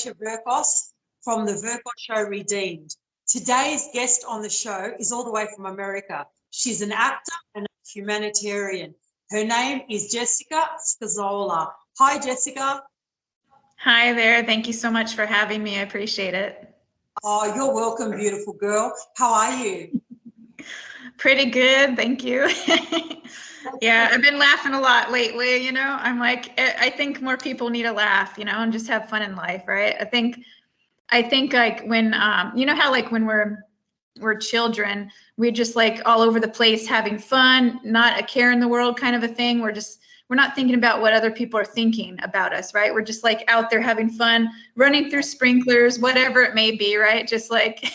Verkos from the Verkos Show Redeemed. Today's guest on the show is all the way from America. She's an actor and a humanitarian. Her name is Jessica Scozzola. Hi, Jessica. Hi there. Thank you so much for having me. I appreciate it. Oh, you're welcome, beautiful girl. How are you? Pretty good. Thank you. Yeah, I've been laughing a lot lately, I'm like, I think more people need to laugh, and just have fun in life, right? I think like when, how like when we're children, we're just like all over the place having fun, not a care in the world kind of a thing. We're not thinking about what other people are thinking about us, right? We're just like out there having fun, running through sprinklers, whatever it may be, right? Just like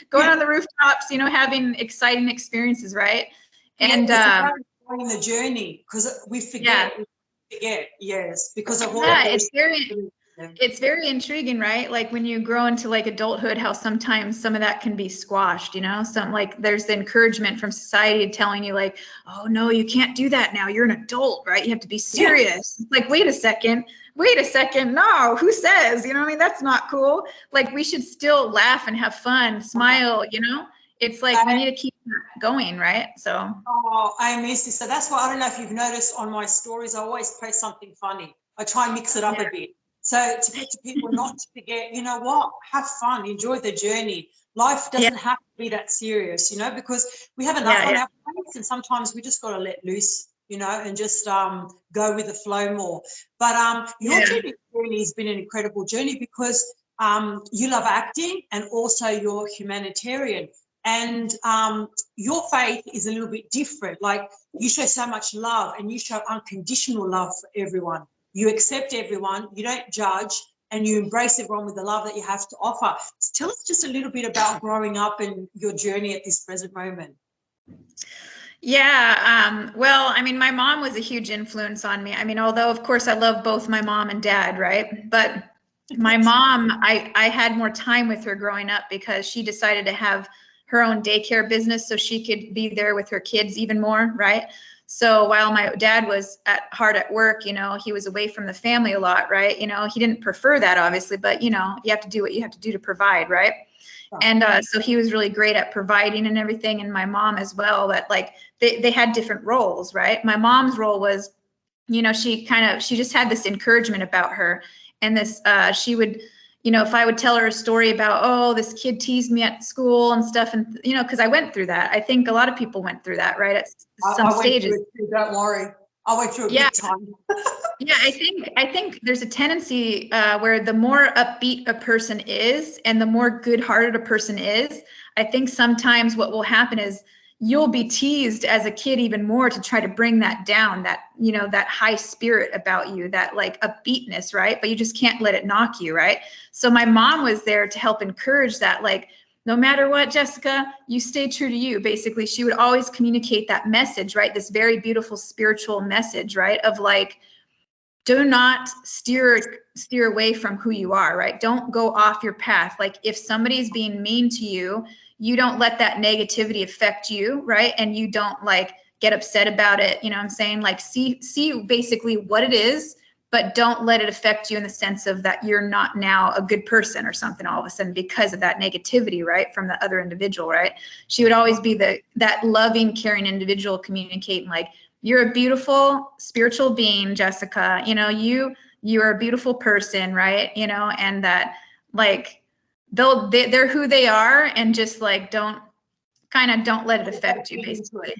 going on the rooftops, having exciting experiences, right? And it's about enjoying the journey, because we forget. Yeah. We forget, yes, because of all it's very intriguing, right? Like when you grow into like adulthood, how sometimes some of that can be squashed, some like there's the encouragement from society telling you like, oh no, you can't do that now. You're an adult, right? You have to be serious. It's like, wait a second. No, who says, that's not cool. Like we should still laugh and have fun, smile, It's like we need to keep going, right? So. Oh, I miss this. So that's why I don't know if you've noticed on my stories, I always post something funny. I try and mix it up a bit. So to get to people not to forget, you know what, have fun, enjoy the journey. Life doesn't have to be that serious, because we have enough on our plates, and sometimes we just got to let loose, and just go with the flow more. But your journey has been an incredible journey, because you love acting and also you're humanitarian. And your faith is a little bit different. Like you show so much love, and you show unconditional love for everyone. You accept everyone, you don't judge, and you embrace everyone with the love that you have to offer. So tell us just a little bit about growing up and your journey at this present moment. Yeah, well, I mean, my mom was a huge influence on me. I mean, although, of course, I love both my mom and dad, right? But my mom, I had more time with her growing up because she decided to have her own daycare business so she could be there with her kids even more, right? So while my dad was hard at work, he was away from the family a lot, right? He didn't prefer that, obviously, but, you have to do what you have to do to provide, right? And so he was really great at providing and everything, and my mom as well, but like they had different roles, right? My mom's role was, she just had this encouragement about her, and this, she would, if I would tell her a story about, oh, this kid teased me at school and stuff, and, because I went through that. I think a lot of people went through that, right? At some stages. Don't worry. I went through a big time. Yeah, I think there's a tendency where the more upbeat a person is and the more good-hearted a person is, I think sometimes what will happen is you'll be teased as a kid even more to try to bring that down, that, that high spirit about you, that like upbeatness, right? But you just can't let it knock you, right? So my mom was there to help encourage that, like, no matter what, Jessica, you stay true to you. Basically, she would always communicate that message, right? This very beautiful spiritual message, right? Of like, do not steer away from who you are, right? Don't go off your path. Like if somebody's being mean to you, you don't let that negativity affect you, right? And you don't like get upset about it. You know what I'm saying? Like see basically what it is, but don't let it affect you in the sense of that you're not now a good person or something all of a sudden because of that negativity, right? From the other individual, right? She would always be that loving, caring individual communicating like, you're a beautiful spiritual being, Jessica, you're a beautiful person, right? And that like, they're who they are, and just like, don't let it affect you, basically.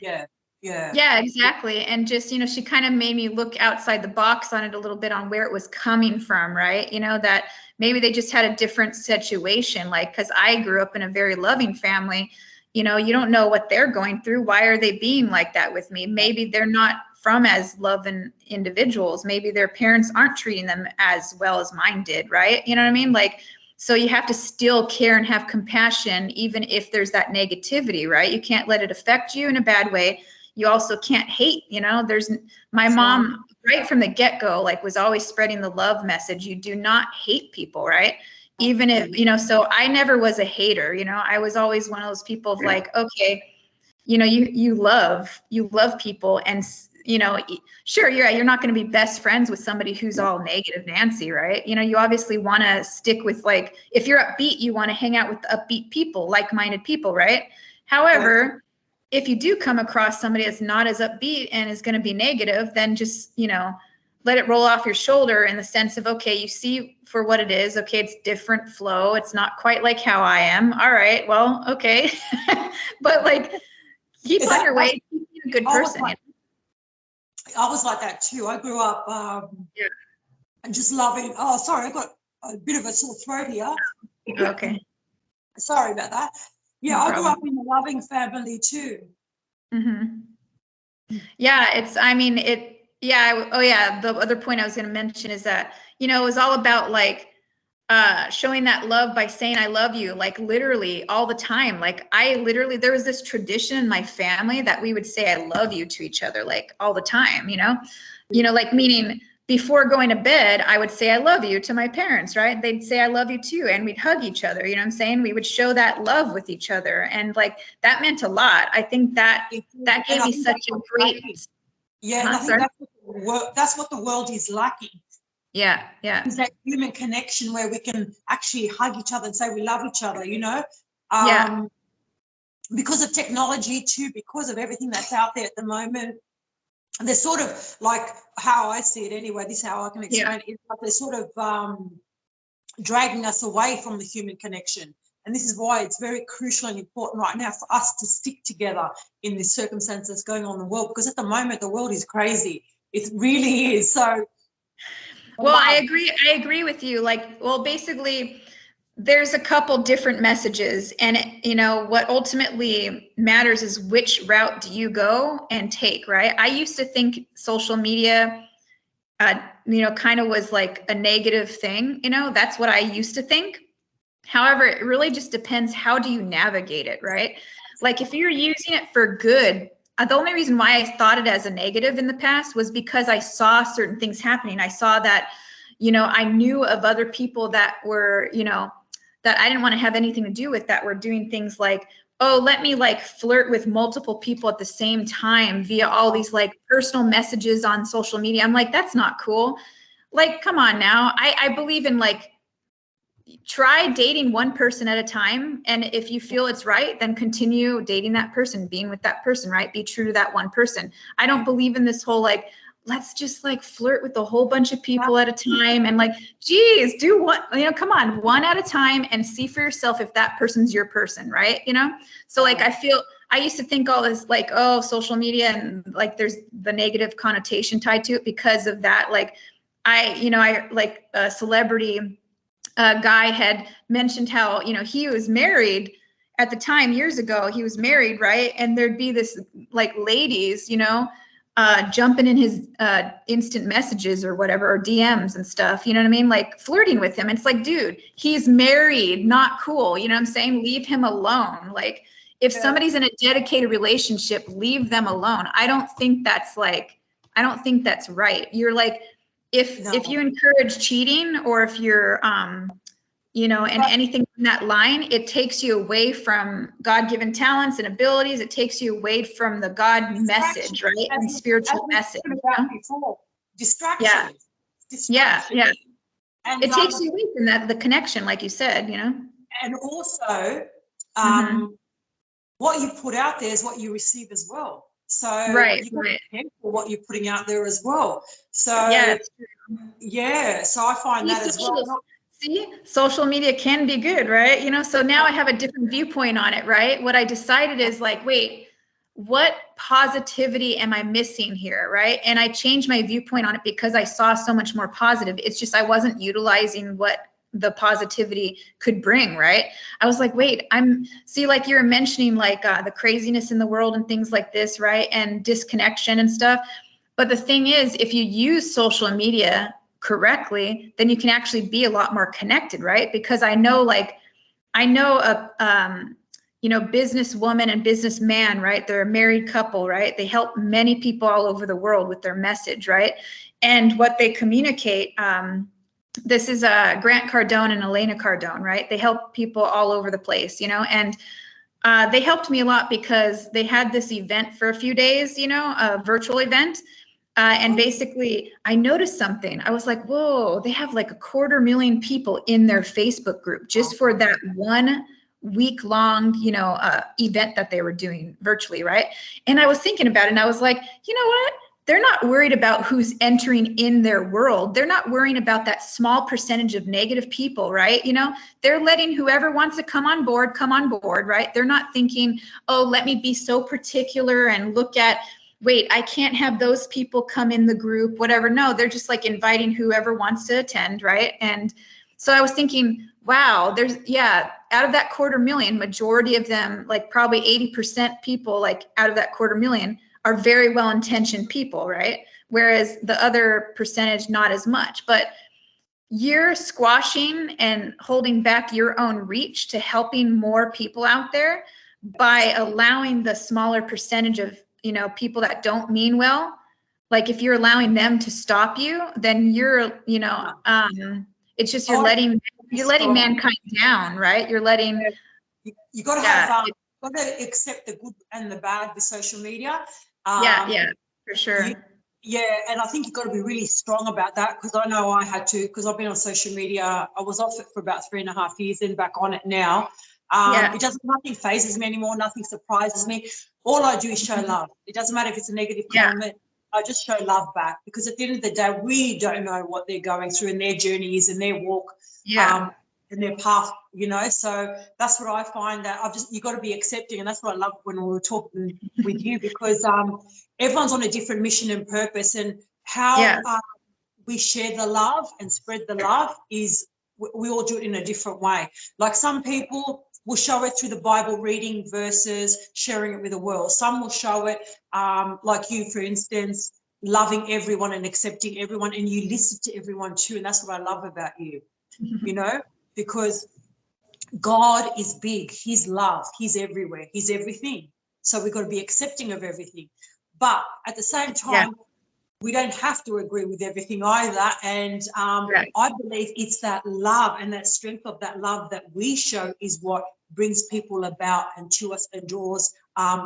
Yeah, exactly. And just, she kind of made me look outside the box on it a little bit on where it was coming from, right? That maybe they just had a different situation, like, because I grew up in a very loving family. You don't know what they're going through. Why are they being like that with me? Maybe they're not from as loving individuals. Maybe their parents aren't treating them as well as mine did, right? You know what I mean? Like, so you have to still care and have compassion, even if there's that negativity, right? You can't let it affect you in a bad way. You also can't hate, there's my mom right from the get-go, like was always spreading the love message. You do not hate people, right? Even if, so I never was a hater, I was always one of those people of like, okay, you love people, and sure, you're not going to be best friends with somebody who's all negative Nancy, right? You obviously want to stick with, like, if you're upbeat, you want to hang out with upbeat people, like-minded people, right? However, if you do come across somebody that's not as upbeat and is going to be negative, then just, let it roll off your shoulder in the sense of, okay, you see for what it is. Okay, it's different flow. It's not quite like how I am. All right, well, okay. But like, keep on your way. Keep being a good person. I was like that too. I grew up and just loving. Oh, sorry, I got a bit of a sore throat here. Okay. Sorry about that. Yeah, No I grew up in a loving family too. Mm-hmm. Yeah, the other point I was going to mention is that, it was all about like showing that love by saying I love you, like literally all the time. Like there was this tradition in my family that we would say I love you to each other, like all the time, like meaning before going to bed, I would say I love you to my parents, right? They'd say I love you too. And we'd hug each other, you know what I'm saying? We would show that love with each other. And like, that meant a lot. I think that gave me such a great. Yeah, and I think that's what the world is lacking. Yeah. Is that human connection where we can actually hug each other and say we love each other, because of technology too, because of everything that's out there at the moment. And they're sort of like, how I see it anyway, this is how I can explain it, but they're sort of dragging us away from the human connection. And this is why it's very crucial and important right now for us to stick together in this circumstance that's going on in the world, because at the moment the world is crazy. It really is. So well, I agree with you. Like, well, basically there's a couple different messages, and what ultimately matters is which route do you go and take, right? I used to think social media kind of was like a negative thing, that's what I used to think. However, it really just depends, how do you navigate it, right? Like if you're using it for good, the only reason why I thought it as a negative in the past was because I saw certain things happening. I saw that, I knew of other people that were, that I didn't want to have anything to do with, that were doing things like, oh, let me like flirt with multiple people at the same time via all these like personal messages on social media. I'm like, that's not cool. Like, come on now. I believe in like, try dating one person at a time. And if you feel it's right, then continue dating that person, being with that person, right? Be true to that one person. I don't believe in this whole, like, let's just like flirt with a whole bunch of people at a time. And like, geez, do what, come on, one at a time and see for yourself if that person's your person, right? So like, I used to think all this like, oh, social media and like there's the negative connotation tied to it because of that. Like I like a celebrity guy had mentioned how, he was married at the time years ago, he was married, right? And there'd be this like ladies, jumping in his instant messages or whatever, or DMs and stuff, you know what I mean? Like flirting with him. And it's like, dude, he's married, not cool. You know what I'm saying? Leave him alone. Like if somebody's in a dedicated relationship, leave them alone. I don't think that's right. You're like, if you encourage cheating, or if you're, and anything in that line, it takes you away from God-given talents and abilities. It takes you away from the God message, right? And spiritual message. Distraction. Yeah. And it takes you away from the connection, like you said, And also, what you put out there is what you receive as well. So you got to be careful what you're putting out there as well. So so I find that as well. See, social media can be good, right? So now I have a different viewpoint on it, right? What I decided is like, wait, what positivity am I missing here, right? And I changed my viewpoint on it because I saw so much more positive. It's just I wasn't utilizing what the positivity could bring, right? I was like, wait, like you were mentioning like the craziness in the world and things like this, right? And disconnection and stuff. But the thing is, if you use social media correctly, then you can actually be a lot more connected, right? Because I know a businesswoman and businessman, right? They're a married couple, right? They help many people all over the world with their message, right? And what they communicate, this is Grant Cardone and Elena Cardone, right? They help people all over the place, and They helped me a lot because they had this event for a few days, you know, a virtual event. And basically, I noticed something. I was like, whoa, they have like 250,000 people in their Facebook group just for that 1 week long, you know, event that they were doing virtually, right? And I was thinking about it and I was like, you know what? They're not worried about who's entering in their world. They're not worrying about that small percentage of negative people, right? You know, they're letting whoever wants to come on board, right? They're not thinking, oh, let me be so particular and look at, wait, I can't have those people come in the group, whatever. No, they're just like inviting whoever wants to attend, right? And so I was thinking, wow, there's, yeah, out of that 250,000, majority of them, like probably 80% people, like out of that 250,000 are very well-intentioned people, right? Whereas the other percentage, not as much. But you're squashing and holding back your own reach to helping more people out there by allowing the smaller percentage of, you know, people that don't mean well. Like if you're allowing them to stop you, then you're, you know, it's just you're letting mankind down, right? You're letting. You got to have, got to accept the good and the bad with social media. Yeah, for sure. And I think you've got to be really strong about that, because I know I had to, because I've been on social media. I was off it for about 3.5 years, then back on it now. It doesn't, nothing phases me anymore, nothing surprises me. All I do is show love. It doesn't matter if it's a negative comment, I just show love back, because at the end of the day, we don't know what they're going through and their journey is and their walk. And their path, you know. So that's what I find, that you got to be accepting, and that's what I love when we were talking with you, because everyone's on a different mission and purpose, and how we share the love and spread the love is we all do it in a different way. Like some people will show it through the Bible reading versus sharing it with the world. Some will show it like you, for instance, loving everyone and accepting everyone, and you listen to everyone too, and that's what I love about you, you know. Because God is big, He's love, He's everywhere, He's everything. So we've got to be accepting of everything. But at the same time, we don't have to agree with everything either. And I believe it's that love and that strength of that love that we show is what brings people about and to us and draws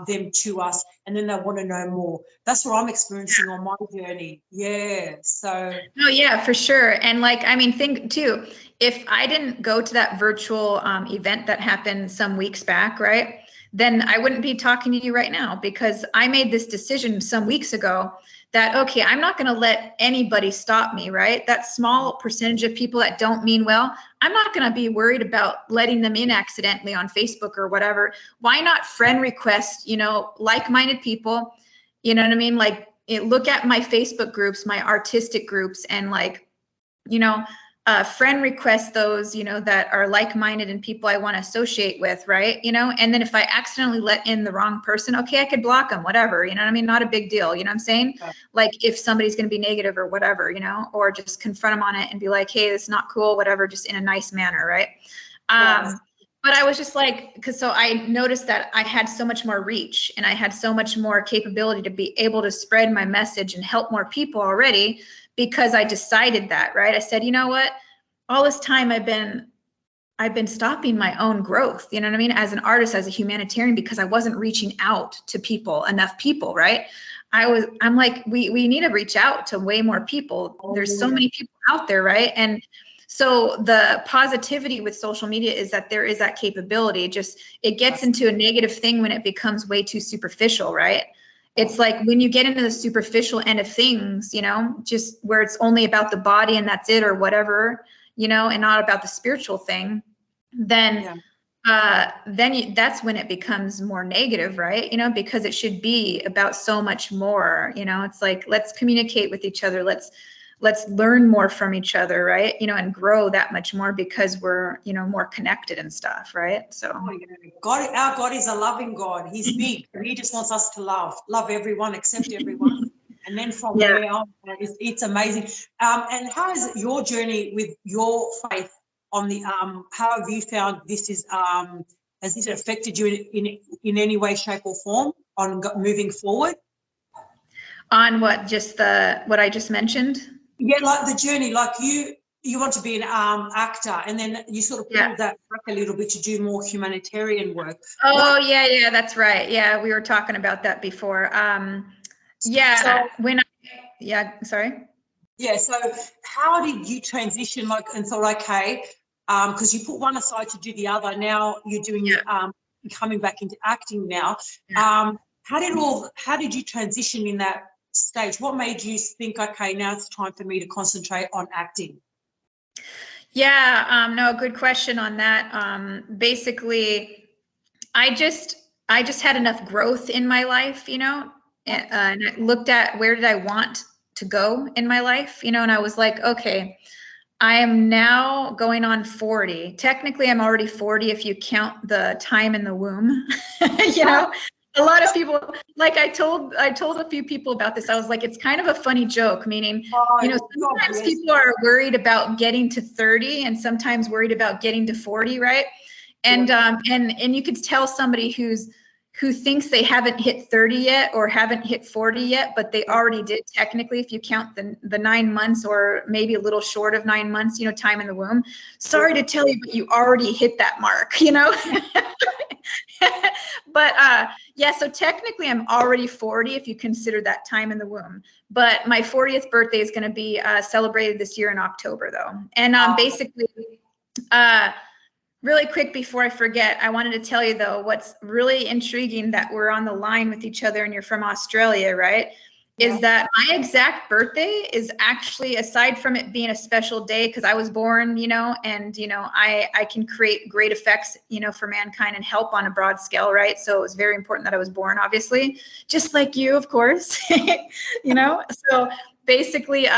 them to us. And then they want to know more. That's what I'm experiencing on my journey. Yeah. So. No, yeah, for sure. And like, I mean, think too, if I didn't go to that virtual event that happened some weeks back, right, then I wouldn't be talking to you right now, because I made this decision some weeks ago that, okay, I'm not going to let anybody stop me, right? That small percentage of people that don't mean well, I'm not going to be worried about letting them in accidentally on Facebook or whatever. Why not friend request, you know, like-minded people, you know what I mean? Like, look at my Facebook groups, my artistic groups, and like, you know, friend request those, you know, that are like-minded and people I want to associate with, right? You know, and then if I accidentally let in the wrong person, okay, I could block them, whatever, you know what I mean? Not a big deal, you know what I'm saying? Like if somebody's going to be negative or whatever, you know, or just confront them on it and be like, hey, it's not cool, whatever, just in a nice manner, right? But I was just like, because so I noticed that I had so much more reach and I had so much more capability to be able to spread my message and help more people already, because I decided that, right? I said, you know what? All this time I've been stopping my own growth, you know what I mean? As an artist, as a humanitarian, because I wasn't reaching out to people, enough people, right? I'm like, we need to reach out to way more people. There's so many people out there, right? And so the positivity with social media is that there is that capability. It gets into a negative thing when it becomes way too superficial, right? It's like when you get into the superficial end of things, you know, just where it's only about the body and that's it or whatever, you know, and not about the spiritual thing, then that's when it becomes more negative, right? You know, because it should be about so much more, you know. It's like, let's communicate with each other. Let's learn more from each other, right? You know, and grow that much more because we're, you know, more connected and stuff, right? So God, our God is a loving God. He's big. He just wants us to love everyone, accept everyone. And then from there on, it's amazing. And how is your journey with your faith on the, how have you found this is, has this affected you in any way, shape or form on moving forward? On what, just what I just mentioned? Yeah, like the journey, like you you want to be an actor, and then you sort of pulled that back a little bit to do more humanitarian work. Oh, yeah, that's right. Yeah, we were talking about that before. Sorry. Yeah, so how did you transition, like, and thought, okay, because you put one aside to do the other, now you're doing, coming back into acting now. How did you transition in that stage? What made you think, okay, now it's time for me to concentrate on acting? Yeah, no, good question on that. Basically, I just had enough growth in my life, you know, and I looked at where did I want to go in my life, you know, and I was like, okay, I am now going on 40. Technically, I'm already 40 if you count the time in the womb. You know, a lot of people, like I told a few people about this. I was like, it's kind of a funny joke, meaning, you know, sometimes people are worried about getting to 30 and sometimes worried about getting to 40, right? And you could tell somebody who thinks they haven't hit 30 yet or haven't hit 40 yet, but they already did technically, if you count the 9 months or maybe a little short of 9 months, you know, time in the womb. Sorry to tell you, but you already hit that mark, you know? But yeah, so technically I'm already 40 if you consider that time in the womb. But my 40th birthday is going to be celebrated this year in October, though. And basically, really quick before I forget, I wanted to tell you, though, what's really intriguing that we're on the line with each other and you're from Australia, right? Is that my exact birthday is actually, aside from it being a special day because I was born, you know, and, you know, I can create great effects, you know, for mankind and help on a broad scale, right? So it was very important that I was born, obviously, just like you, of course, you know? So basically,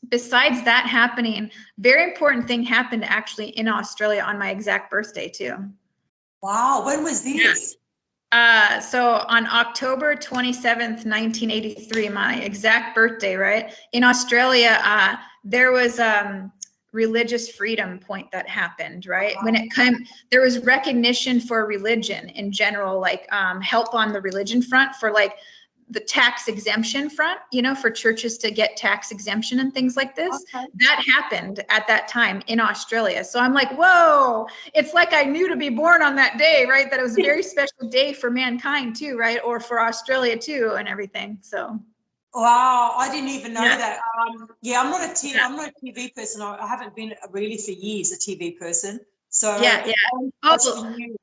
besides that happening, very important thing happened actually in Australia on my exact birthday too. Wow, when was this? So on October 27th, 1983, my exact birthday, right? In Australia, there was religious freedom point that happened, right? When it came, there was recognition for religion in general, like help on the religion front for like the tax exemption front, you know, for churches to get tax exemption and things like this. Okay. That happened at that time in Australia. So I'm like, whoa, it's like I knew to be born on that day, right? That it was a very special day for mankind too, right? Or for Australia too and everything, so. Wow, I didn't even know that. Yeah, I'm not a TV person. I haven't been really for years a TV person. So yeah. I don't even watch the news.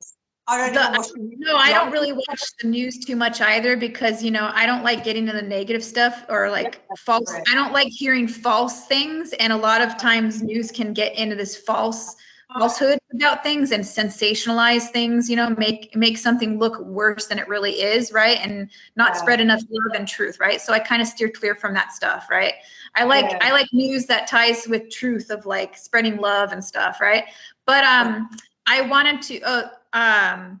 No, I don't really watch the news too much either because, you know, I don't like getting into the negative stuff or like false. I don't like hearing false things. And a lot of times news can get into this falsehood about things and sensationalize things, you know, make something look worse than it really is, right? And not spread enough love and truth, right? So I kind of steer clear from that stuff, right? I like news that ties with truth of like spreading love and stuff, right? But I wanted to how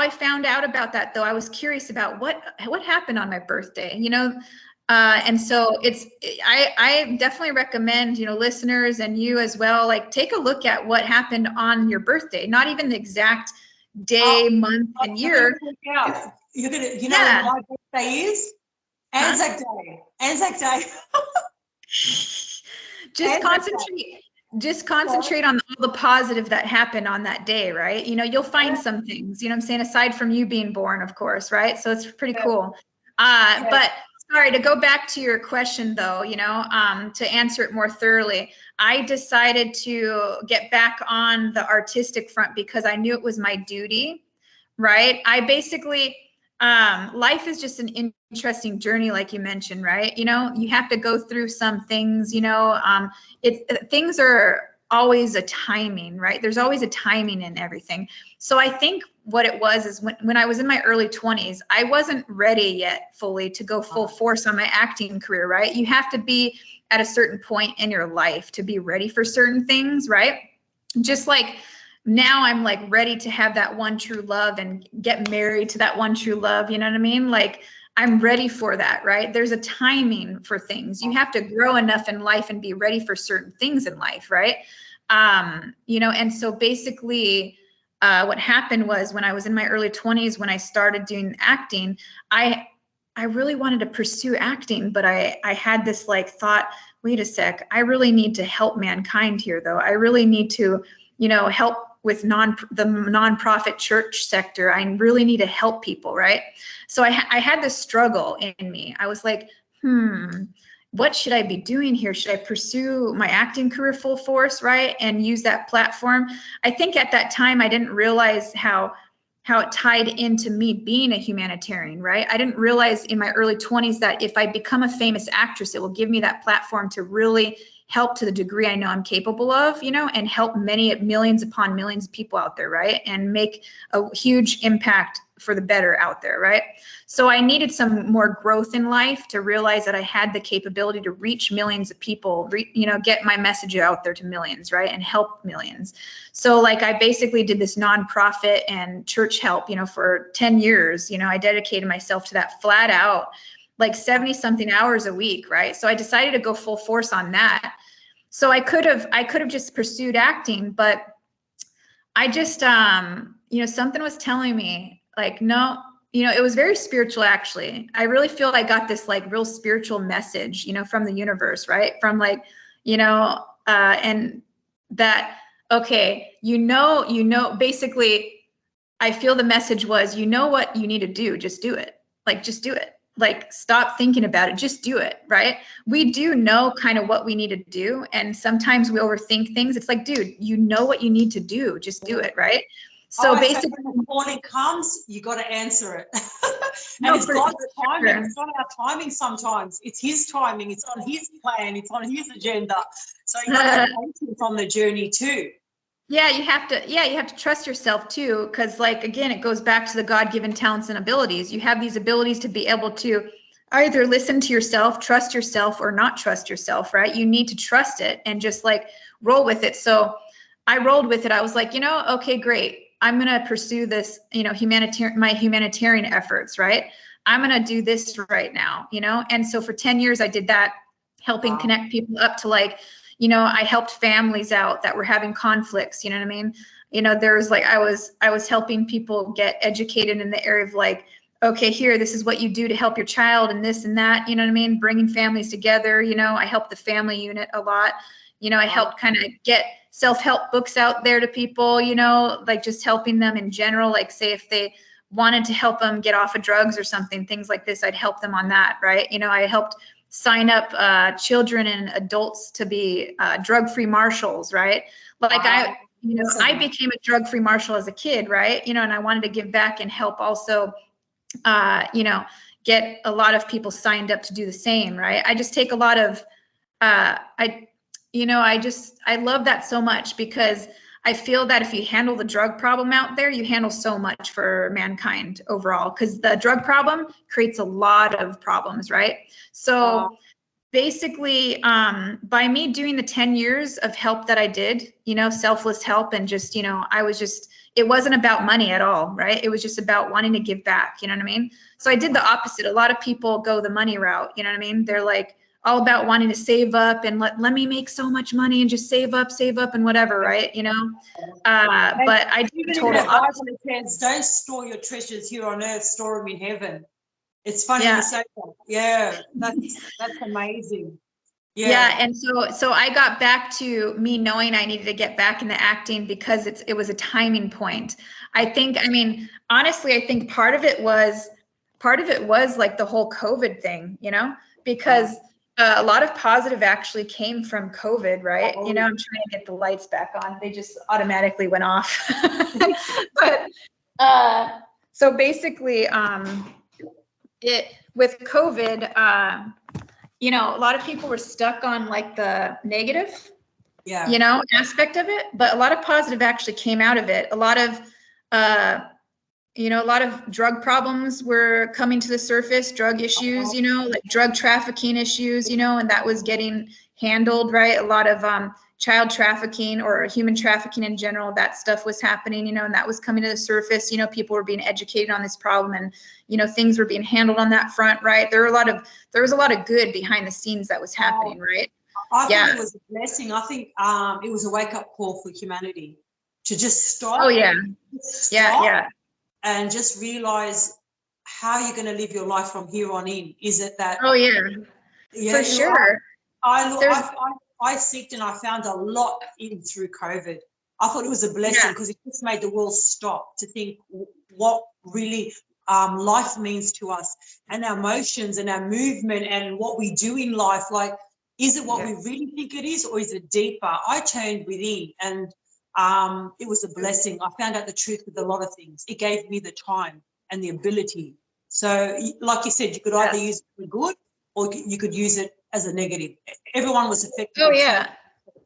I found out about that, though, I was curious about what happened on my birthday, you know? And so I definitely recommend, you know, listeners and you as well, like take a look at what happened on your birthday, not even the exact day, month, and year. You're gonna, you know what my birthday is? Anzac Day. Anzac Day. Just concentrate on all the positive that happened on that day, right? You know, you'll find some things, you know what I'm saying, aside from you being born, of course, right? So it's pretty cool. But sorry, to go back to your question though, you know, to answer it more thoroughly, I decided to get back on the artistic front because I knew it was my duty, right? I basically, life is just an interesting journey, like you mentioned, right? You know, you have to go through some things, you know, things are always a timing, right? There's always a timing in everything. So I think what it was is when I was in my early 20s, I wasn't ready yet fully to go full force on my acting career, right? You have to be at a certain point in your life to be ready for certain things, right? Just like now I'm like ready to have that one true love and get married to that one true love. You know what I mean? Like I'm ready for that, right? There's a timing for things. You have to grow enough in life and be ready for certain things in life, right? You know, and so basically what happened was when I was in my early 20s, when I started doing acting, I really wanted to pursue acting, but I had this like thought, wait a sec, I really need to help mankind here though. I really need to, help with the nonprofit church sector. I really need to help people, right? So I had this struggle in me. I was like, what should I be doing here? Should I pursue my acting career full force, right? And use that platform? I think at that time, I didn't realize how it tied into me being a humanitarian, right? I didn't realize in my early 20s that if I become a famous actress, it will give me that platform to really help to the degree I know I'm capable of, and help millions upon millions of people out there, right? And make a huge impact for the better out there, right? So I needed some more growth in life to realize that I had the capability to reach millions of people, get my message out there to millions, right? And help millions. So like I basically did this nonprofit and church help, for 10 years, I dedicated myself to that flat out, like 70 something hours a week, right? So I decided to go full force on that. So I could have just pursued acting, but I just, something was telling me like, no, it was very spiritual, actually. I really feel I got this like real spiritual message, from the universe, right? From like, and that, okay, basically I feel the message was, what you need to do, just do it. Like, just do it. Like, stop thinking about it, just do it, right? We do know kind of what we need to do. And sometimes we overthink things. It's like, dude, you know what you need to do, just do it, right? So basically, when the morning comes, you got to answer it. And no, it's God's timing. sure. It's not our timing sometimes. It's his timing. It's on his plan. It's on his agenda. So you got to have patience on the journey too. Yeah, you have to trust yourself too, because like, again, it goes back to the God-given talents and abilities. You have these abilities to be able to either listen to yourself, trust yourself, or not trust yourself, right? You need to trust it and just like roll with it. So I rolled with it. I was like, okay, great. I'm going to pursue this, my humanitarian efforts, right? I'm going to do this right now, And so for 10 years, I did that, helping connect people up to like, I helped families out that were having conflicts, you know what I mean? There was like, I was helping people get educated in the area of like, okay, here, this is what you do to help your child and this and that, you know what I mean? Bringing families together, I helped the family unit a lot. I helped kind of get self-help books out there to people, like just helping them in general, like say if they wanted to help them get off of drugs or something, things like this, I'd help them on that, right? I helped sign up children and adults to be drug-free marshals, right? Like I became a drug-free marshal as a kid, right? And I wanted to give back and help also, get a lot of people signed up to do the same, right? I just take a lot of, I love that so much because I feel that if you handle the drug problem out there, you handle so much for mankind overall, because the drug problem creates a lot of problems, right? So basically, by me doing the 10 years of help that I did, selfless help, and just, it wasn't about money at all, right? It was just about wanting to give back, you know what I mean? So I did the opposite. A lot of people go the money route, you know what I mean? They're like all about wanting to save up and let me make so much money and just save up and whatever, right? But I do the total opposite. It says, don't store your treasures here on earth, store them in heaven. It's funny you say that. Yeah, that's amazing. Yeah, and so I got back to me knowing I needed to get back into acting because it was a timing point. Honestly, I think part of it was like the whole COVID thing, because a lot of positive actually came from COVID, right? I'm trying to get the lights back on. They just automatically went off. But so basically, with COVID, a lot of people were stuck on like the negative, aspect of it, but a lot of positive actually came out of it. A lot of drug problems were coming to the surface, drug issues, like drug trafficking issues, and that was getting handled, right? A lot of child trafficking or human trafficking in general, that stuff was happening, and that was coming to the surface. People were being educated on this problem, and things were being handled on that front, right? There was a lot of good behind the scenes that was happening, right? I think it was a blessing. I think it was a wake-up call for humanity to just stop. Oh yeah, and just realize how you're going to live your life from here on in. Is it that? Oh yeah, for sure. I seeked and I found a lot in through COVID. I thought it was a blessing because it just made the world stop to think what really life means to us and our emotions and our movement and what we do in life. Like, is it what we really think it is, or is it deeper? I turned within, and it was a blessing. I found out the truth with a lot of things. It gave me the time and the ability. So like you said, you could either use it for good or you could use it as a negative. Everyone was affected. Oh yeah.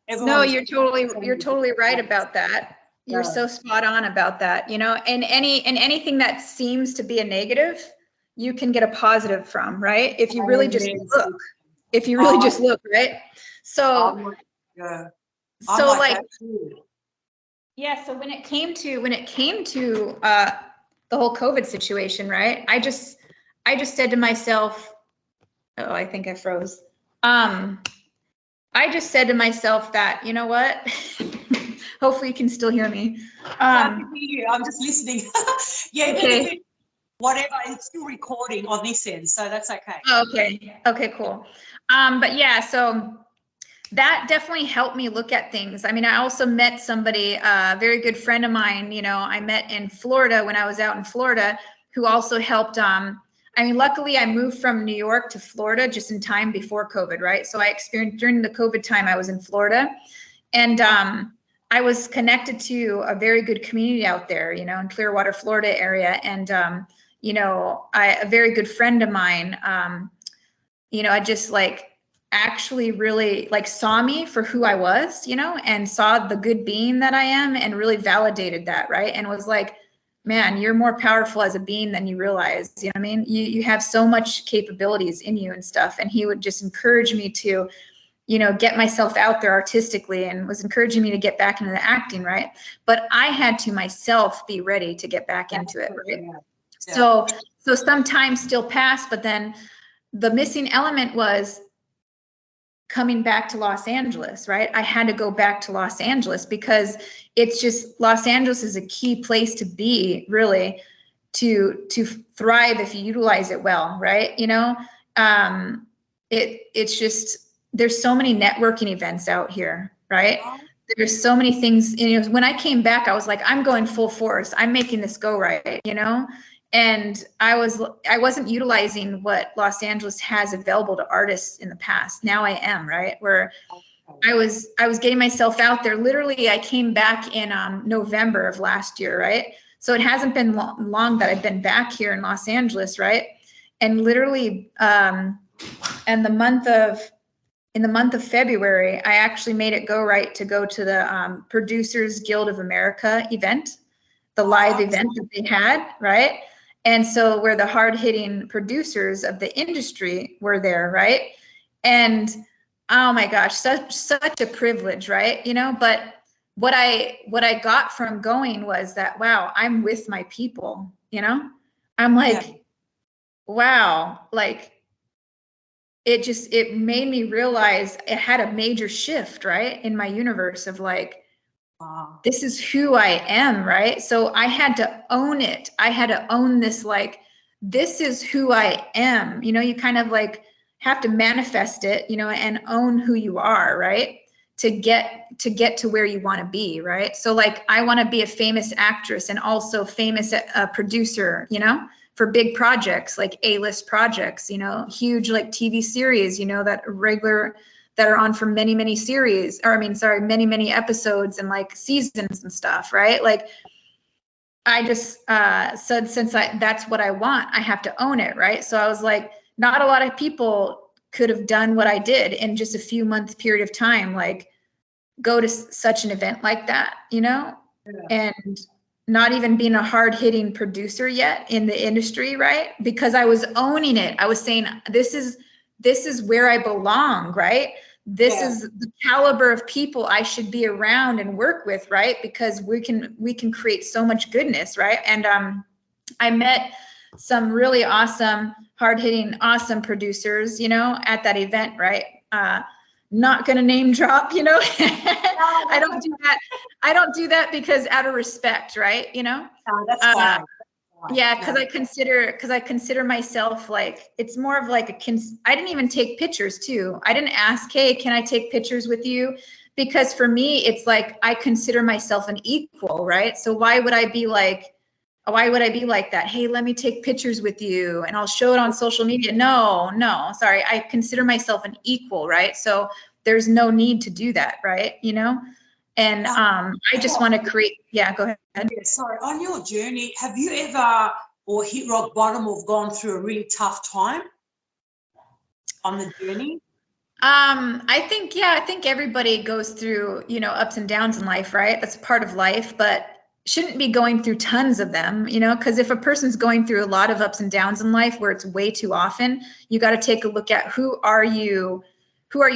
No, you're totally right about that. You're so spot on about that, you know, and anything that seems to be a negative, you can get a positive from, right? If you really just look, right? So, so like, yeah, so when it came to the whole COVID situation, right? I just said to myself, oh, I think I froze. I just said to myself that, you know what? Hopefully you can still hear me. I can hear you. I'm just listening. Yeah, okay. Whatever, it's still recording on this end, so that's okay. Okay, cool. But yeah, so that definitely helped me look at things. I mean, I also met somebody, a very good friend of mine, you know, I met in Florida when I was out in Florida, who also helped. I mean, luckily I moved from New York to Florida just in time before COVID, right? So I experienced during the COVID time, I was in Florida, and I was connected to a very good community out there, you know, in Clearwater, Florida area. And, you know, a very good friend of mine, you know, I just like actually really like saw me for who I was, you know, and saw the good being that I am and really validated that, right? And was like, man, you're more powerful as a being than you realize. You know what I mean? You have so much capabilities in you and stuff. And he would just encourage me to, you know, get myself out there artistically, and was encouraging me to get back into the acting, right? But I had to myself be ready to get back into it, right? Yeah. So some time still passed, but then the missing element was coming back to Los Angeles, right? I had to go back to Los Angeles because it's just, Los Angeles is a key place to be, really, to thrive if you utilize it well, right? You know, it's just, there's so many networking events out here, right? There's so many things, you know, when I came back, I was like, I'm going full force. I'm making this go right, you know? And I wasn't utilizing what Los Angeles has available to artists in the past. Now I am, right? Where I was getting myself out there. Literally, I came back in November of last year, right? So it hasn't been long that I've been back here in Los Angeles, right? And literally, in the month of February, I actually made it go right to go to the Producers Guild of America event, the live event that they had, right? And so where the hard-hitting producers of the industry were there, right? And oh my gosh, such a privilege, right? You know, but what I got from going was that, wow, I'm with my people, you know? I'm like, wow, like it made me realize it had a major shift, right? In my universe of like, this is who I am, right? So I had to own it. I had to own this, like, this is who I am. You know, you kind of like have to manifest it, you know, and own who you are, right? To get to where you want to be, right? So like, I want to be a famous actress and also famous producer, you know, for big projects, like A-list projects, you know, huge like TV series, you know, that are on for many, many series, or many, many episodes and like seasons and stuff, right? Like, I just said, since that's what I want, I have to own it, right? So I was like, not a lot of people could have done what I did in just a few month period of time, like go to such an event like that, you know? Yeah. And not even being a hard-hitting producer yet in the industry, right? Because I was owning it. I was saying, this is where I belong, right? This is the caliber of people I should be around and work with, right? Because we can create so much goodness, right? And I met some really awesome, hard-hitting, awesome producers, you know, at that event, right? Not gonna name drop, you know. I don't do that. I don't do that because out of respect, right? You know. No, that's fine. Yeah, because I consider myself like, it's more of like I didn't even take pictures too. I didn't ask, hey, can I take pictures with you? Because for me, it's like, I consider myself an equal, right? So why would I be like that? Hey, let me take pictures with you and I'll show it on social media. No, sorry. I consider myself an equal, right? So there's no need to do that, right? You know? And I just want to create, yeah, go ahead. Yeah, sorry. On your journey, have you ever or hit rock bottom or gone through a really tough time on the journey? I think everybody goes through, you know, ups and downs in life, right? That's part of life, but shouldn't be going through tons of them, you know, because if a person's going through a lot of ups and downs in life where it's way too often, you got to take a look at who are you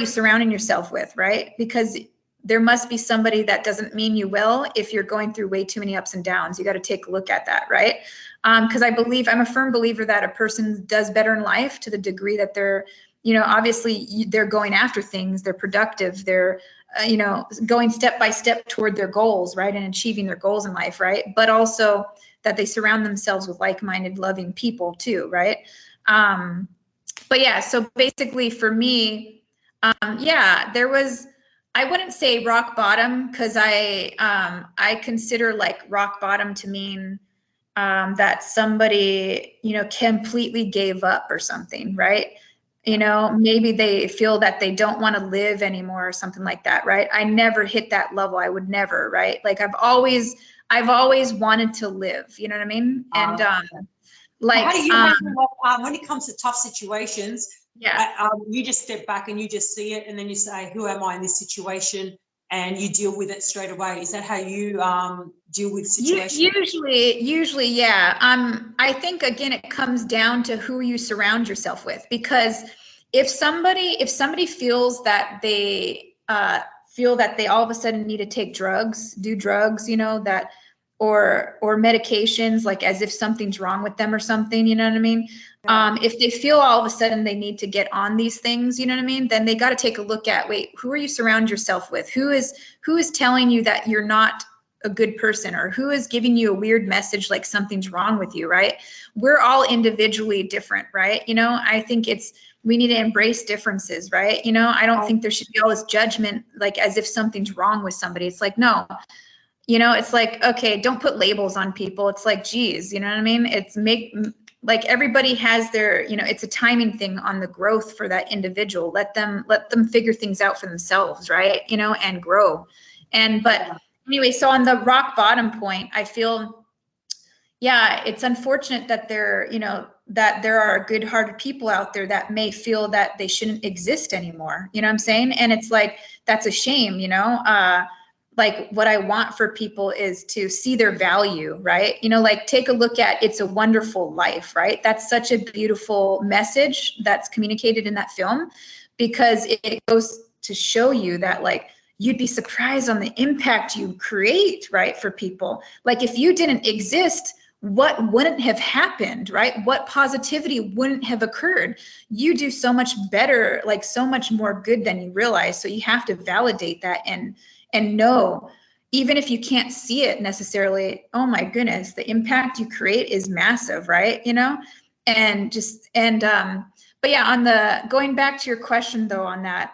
surrounding yourself with, right? Because there must be somebody that doesn't mean you well if you're going through way too many ups and downs. You got to take a look at that, right? Because I'm a firm believer that a person does better in life to the degree that they're, you know, obviously they're going after things, they're productive, they're, you know, going step by step toward their goals, right? And achieving their goals in life, right? But also that they surround themselves with like-minded, loving people too, right? But yeah, so basically for me, there was, I wouldn't say rock bottom, because I consider like rock bottom to mean that somebody, you know, completely gave up or something, right? You know, maybe they feel that they don't want to live anymore or something like that, right? I never hit that level. I would never, right? Like I've always wanted to live, you know what I mean? And like, how do you handle when it comes to tough situations? Yeah. You just step back and you just see it, and then you say, "Who am I in this situation?" And you deal with it straight away. Is that how you deal with situations? Usually, yeah. I think again, it comes down to who you surround yourself with, because if somebody feels that they all of a sudden need to take drugs, do drugs, you know, that or medications, like as if something's wrong with them or something, you know what I mean? If they feel all of a sudden they need to get on these things, you know what I mean? Then they got to take a look at, wait, who are you surround yourself with? Who is telling you that you're not a good person, or who is giving you a weird message like something's wrong with you, right? We're all individually different, right? You know, I think we need to embrace differences, right? You know, I don't think there should be all this judgment, like as if something's wrong with somebody. It's like, no, you know, it's like, okay, don't put labels on people. It's like, geez, you know what I mean? Like everybody has their, you know, it's a timing thing on the growth for that individual. Let them figure things out for themselves, right? You know, and grow. But anyway, so on the rock bottom point, I feel, yeah, it's unfortunate that that there are good-hearted people out there that may feel that they shouldn't exist anymore. You know what I'm saying? And it's like, that's a shame, you know? Like what I want for people is to see their value, right? You know, like take a look at It's a Wonderful Life, right? That's such a beautiful message that's communicated in that film, because it goes to show you that, like, you'd be surprised on the impact you create, right, for people. Like if you didn't exist, what wouldn't have happened, right? What positivity wouldn't have occurred? You do so much better, like so much more good than you realize. So you have to validate that and know, even if you can't see it necessarily, oh my goodness, the impact you create is massive, right? You know, but yeah, on the, going back to your question though, on that,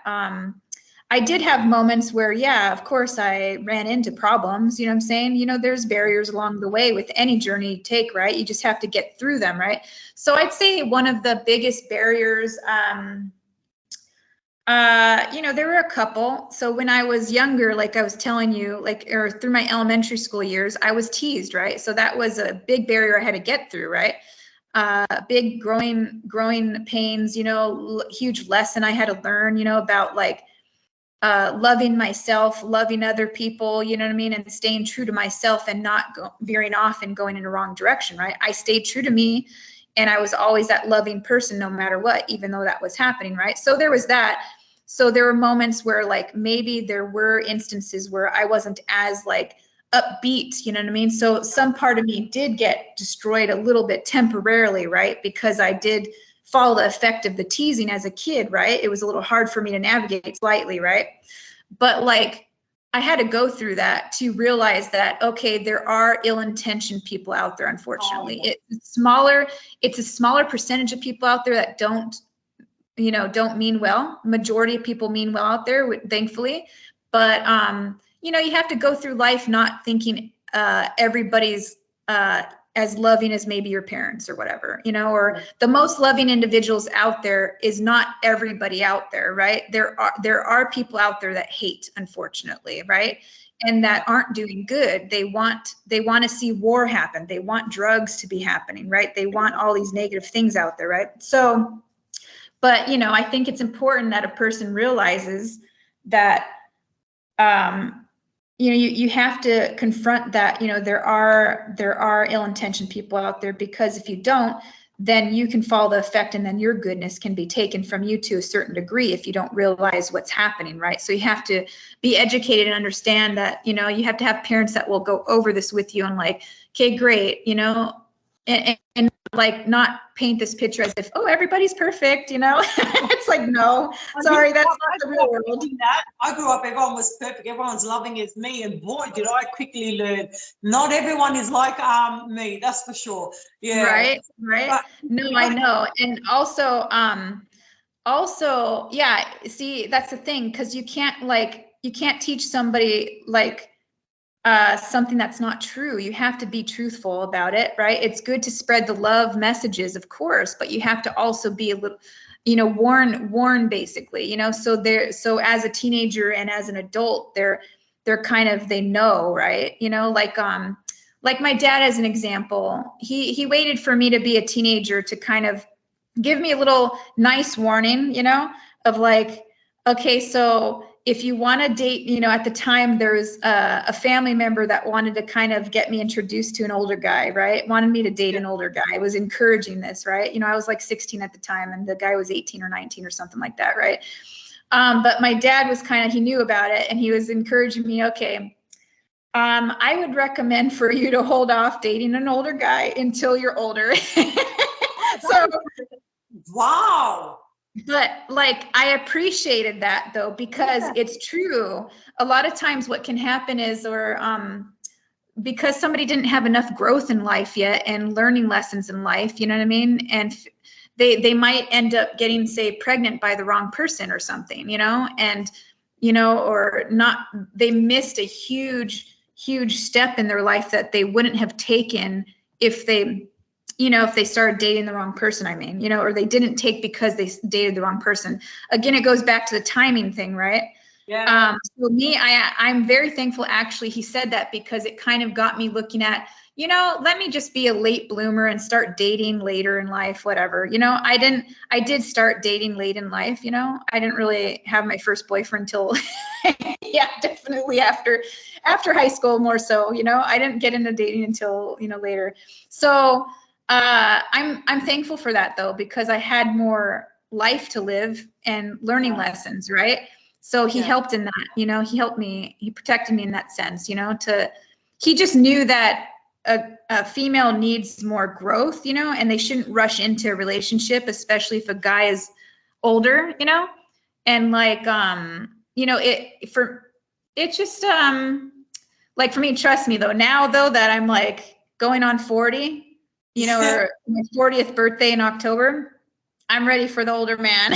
I did have moments where, yeah, of course I ran into problems, you know what I'm saying? You know, there's barriers along the way with any journey you take, right? You just have to get through them, right? So I'd say one of the biggest barriers, you know, there were a couple. So when I was younger, like I was telling you, like, or through my elementary school years, I was teased, right? So that was a big barrier I had to get through, right? Big growing pains, you know, huge lesson I had to learn, you know, about like, loving myself, loving other people, you know what I mean? And staying true to myself and not veering off and going in the wrong direction, right? I stayed true to me, and I was always that loving person no matter what, even though that was happening, right? So there was that. So there were moments where like maybe there were instances where I wasn't as like upbeat, you know what I mean? So some part of me did get destroyed a little bit temporarily, right? Because I did follow the effect of the teasing as a kid, right? It was a little hard for me to navigate slightly, right? But like, I had to go through that to realize that, okay, there are ill-intentioned people out there, unfortunately. It's a smaller percentage of people out there that don't mean well. Majority of people mean well out there, thankfully. But, you have to go through life not thinking everybody's as loving as maybe your parents or whatever, or the most loving individuals out there is not everybody out there, right? There are people out there that hate, unfortunately, right? And that aren't doing good. They want to see war happen. They want drugs to be happening, right? They want all these negative things out there, right? So, but, I think it's important that a person realizes that, you have to confront that, there are ill-intentioned people out there, because if you don't, then you can follow the effect, and then your goodness can be taken from you to a certain degree if you don't realize what's happening, right? So you have to be educated and understand that, you have to have parents that will go over this with you and like, okay, great, and like not paint this picture as if, oh, everybody's perfect, It's like, no, sorry, that's not the real world. I grew up, everyone was perfect, everyone's loving as me, and boy, did I quickly learn, not everyone is like me, that's for sure. Yeah. Right. No, I know. And also, yeah, see, that's the thing, because you can't teach somebody like something that's not true. You have to be truthful about it, right? It's good to spread the love messages, of course, but you have to also be a little, warn basically, so as a teenager and as an adult, they're kind of, they know, right? Like my dad, as an example, he waited for me to be a teenager to kind of give me a little nice warning, of like, okay, so if you want to date, at the time there was a family member that wanted to kind of get me introduced to an older guy, right? Wanted me to date an older guy. Was encouraging this, right? I was like 16 at the time, and the guy was 18 or 19 or something like that, right? But my dad was he knew about it, and he was encouraging me, okay, I would recommend for you to hold off dating an older guy until you're older. So, wow. But like, I appreciated that though, because it's true. A lot of times what can happen is, because somebody didn't have enough growth in life yet and learning lessons in life, you know what I mean? And they might end up getting, say, pregnant by the wrong person or something, and, or not, they missed a huge step in their life that they wouldn't have taken if they started dating the wrong person, or they didn't take because they dated the wrong person. Again, it goes back to the timing thing, right? Yeah. For me, I'm very thankful, actually, he said that, because it kind of got me looking at, let me just be a late bloomer and start dating later in life, whatever. I did start dating late in life, I didn't really have my first boyfriend until, yeah, definitely after high school, more so, I didn't get into dating until, later. So, I'm thankful for that though, because I had more life to live and learning lessons, right? So he helped in that, he helped me, he protected me in that sense, he just knew that a female needs more growth, and they shouldn't rush into a relationship, especially if a guy is older, and like, it's just, like for me, trust me though, now though that I'm like going on 40, or my 40th birthday in October, I'm ready for the older man.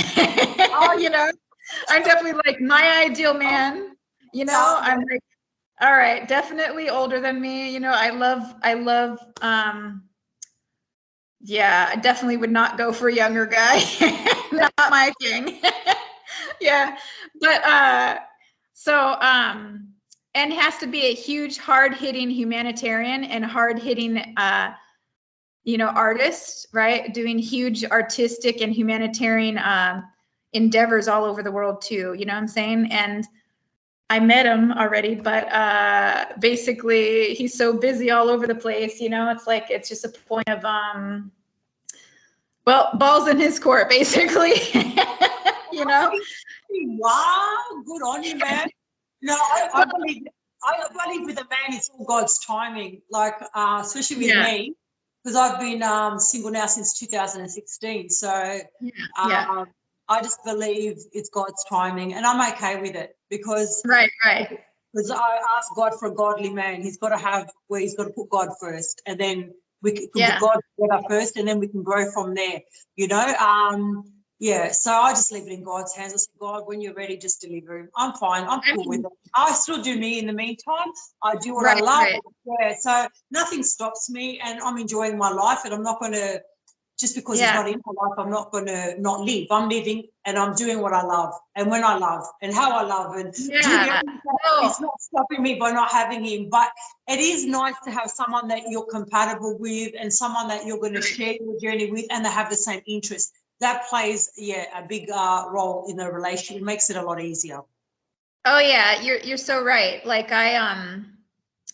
I'm definitely like my ideal man, I'm like, all right, definitely older than me. I love, yeah, I definitely would not go for a younger guy. Not my thing. Yeah. But, so, and it has to be a huge, hard-hitting humanitarian and hard-hitting, artist, right? Doing huge artistic and humanitarian endeavors all over the world too. You know what I'm saying? And I met him already, but basically he's so busy all over the place. It's like, it's just a point of, well, balls in his court, basically. Wow, good on you, man. No, I believe with a man, it's all God's timing. Like, especially with me, because I've been single now since 2016. So I just believe it's God's timing, and I'm okay with it, because right. Because I asked God for a godly man. He's got to have where he's got to put God first, and then we can put God together first, and then we can grow from there. Yeah. So I just leave it in God's hands. I say, God, when you're ready, just deliver him. I'm fine. I'm cool with it. I still do me in the meantime. I do what I love. Right. Yeah. So nothing stops me, and I'm enjoying my life, and I'm not going to. Just because it's not in my life, I'm not going to not live. I'm living and I'm doing what I love and when I love and how I love and doing everything. It's not stopping me by not having him. But it is nice to have someone that you're compatible with and someone that you're going to share your journey with and they have the same interests. That plays, a big role in a relationship. It makes it a lot easier. Oh yeah, you're so right. Like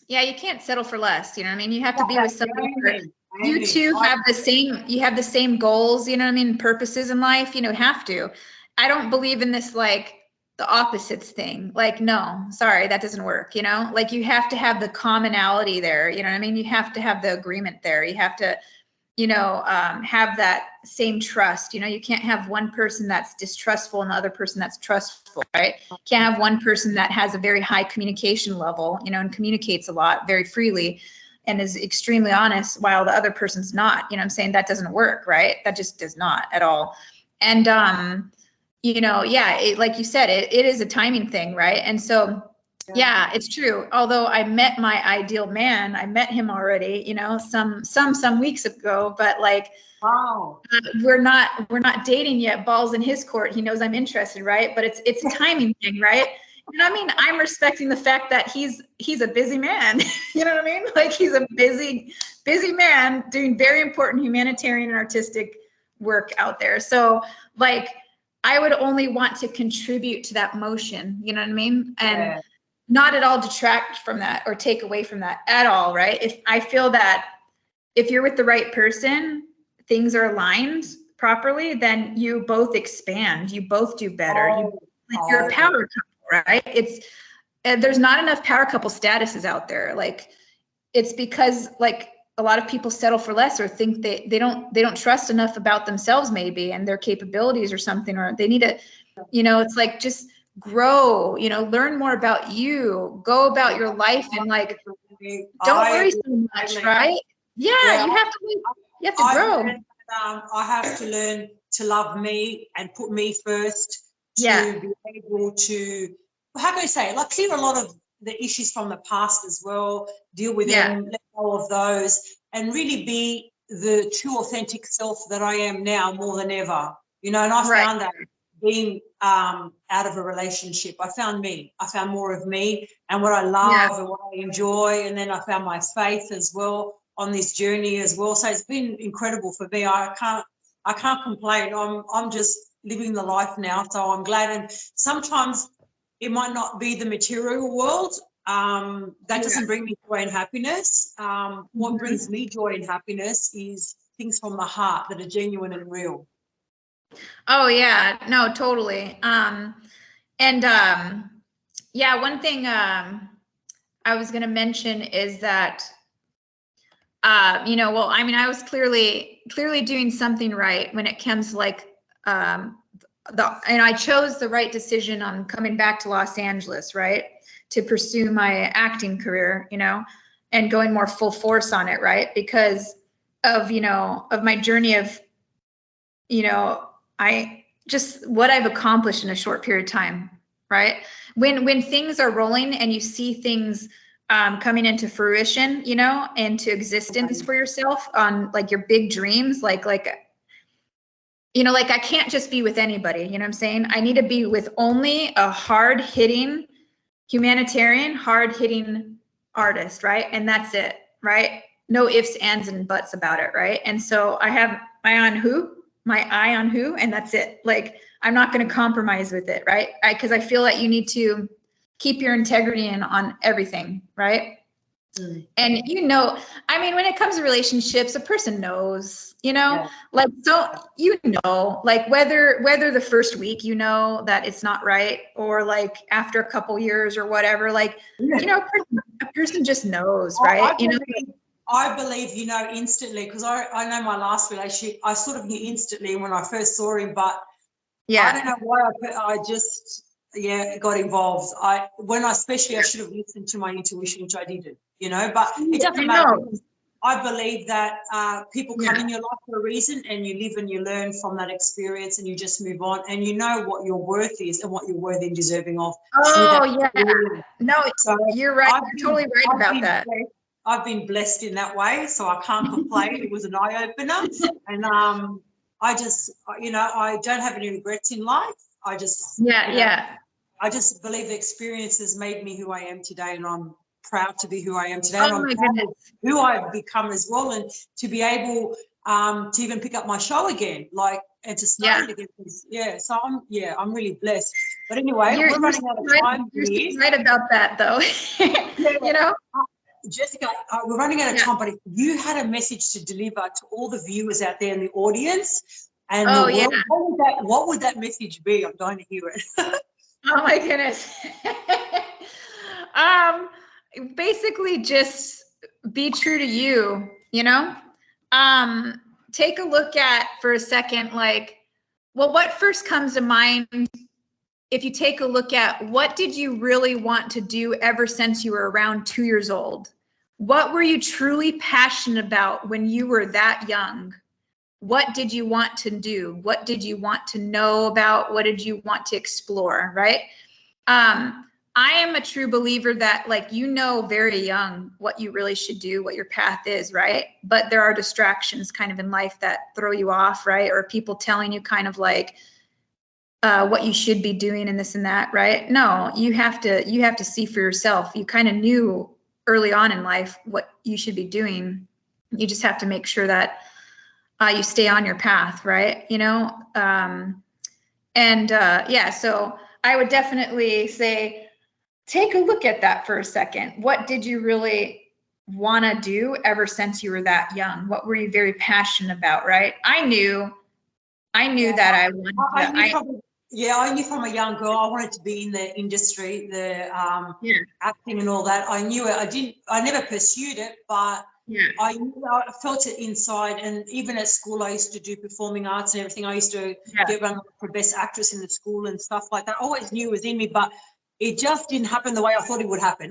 you can't settle for less. You know what I mean? You have to be with somebody where you two have the same goals, you know what I mean, purposes in life, have to. I don't believe in this like the opposites thing. Like, no, sorry, that doesn't work, like you have to have the commonality there, you know what I mean? You have to have the agreement there. You have to, have that same trust. You can't have one person that's distrustful and the other person that's trustful, right? Can't have one person that has a very high communication level, and communicates a lot very freely and is extremely honest while the other person's not. You know what I'm saying? That doesn't work, right? That just does not at all. And like you said, it is a timing thing, right? And so yeah, it's true. Although I met my ideal man, I met him already, some weeks ago, but like, wow, we're not dating yet. Ball's in his court. He knows I'm interested, right? But it's a timing thing, right? And I mean, I'm respecting the fact that he's a busy man. You know what I mean? Like he's a busy man doing very important humanitarian and artistic work out there. So like, I would only want to contribute to that motion. You know what I mean? And not at all detract from that or take away from that at all, right? If I feel that if you're with the right person, things are aligned properly, then you both expand, you both do better. You're a power couple, right? There's not enough power couple statuses out there. Like it's because like a lot of people settle for less or think they don't trust enough about themselves maybe and their capabilities or something, or they need to, it's like just grow, learn more about you, go about your life and like don't worry so much, right? You have to grow. I have to learn to love me and put me first to be able to, how can I say it? Like clear a lot of the issues from the past as well, deal with them, let go of those, and really be the true authentic self that I am now more than ever. And I found that being out of a relationship, I found me. I found more of me and what I love and what I enjoy. And then I found my faith as well on this journey as well. So it's been incredible for me. I can't complain. I'm just living the life now. So I'm glad. And sometimes it might not be the material world. That doesn't bring me joy and happiness. What brings me joy and happiness is things from the heart that are genuine and real. Oh yeah, no, totally. One thing I was going to mention is that, I was clearly doing something right when it comes to like, and I chose the right decision on coming back to Los Angeles, right, to pursue my acting career, and going more full force on it, right, because of my journey of, I just what I've accomplished in a short period of time, right? When things are rolling and you see things coming into fruition, into existence for yourself on like your big dreams, like I can't just be with anybody, you know what I'm saying? I need to be with only a hard-hitting humanitarian, hard-hitting artist, right? And that's it, right? No ifs, ands, and buts about it, right? And so I have my eye on who, and that's it. Like, I'm not going to compromise with it, right? Because I feel that you need to keep your integrity in on everything, right? And when it comes to relationships, a person knows, like, so, like whether the first week, that it's not right, or like after a couple years or whatever, like, a person just knows, right? I believe, instantly, because I know my last relationship, I sort of knew instantly when I first saw him, but I don't know why got involved. Especially I should have listened to my intuition, which I didn't, but it doesn't I matter. know. I believe that people come in your life for a reason, and you live and you learn from that experience, and you just move on, and you know what your worth is and what you're worthy and deserving of. Oh, yeah. No, So you're right. You're totally right about that. I've been blessed in that way, so I can't complain. It was an eye-opener. And I just, I don't have any regrets in life. I just, I just believe the experience has made me who I am today, and I'm proud to be who I am today. Oh, and I'm my proud goodness. of who I've become as well, and to be able to even pick up my show again, and to start it again. So I'm really blessed. But anyway, we're running out of time. You're right about that, though. Jessica, we're running out of time, but if you had a message to deliver to all the viewers out there in the audience and the world, what would that message be? I'm dying to hear it. Oh my goodness. Basically just be true to you, take a look at for a second, what first comes to mind if you take a look at what did you really want to do ever since you were around 2 years old? What were you truly passionate about when you were that young? What did you want to do? What did you want to know about? What did you want to explore, right? I am a true believer that very young what you really should do, what your path is, right? But there are distractions kind of in life that throw you off, right? Or people telling you kind of what you should be doing and this and that, right? No, you have to see for yourself. You kind of knew early on in life what you should be doing. You just have to make sure that you stay on your path, right? So I would definitely say, take a look at that for a second. What did you really want to do ever since you were that young? What were you very passionate about, right? I knew that I wanted I knew from a young girl I wanted to be in the industry, the acting and all that. I knew it. I never pursued it, but I felt it inside. And even at school, I used to do performing arts and everything. I used to get run for best actress in the school and stuff like that. I always knew it was in me, but it just didn't happen the way I thought it would happen.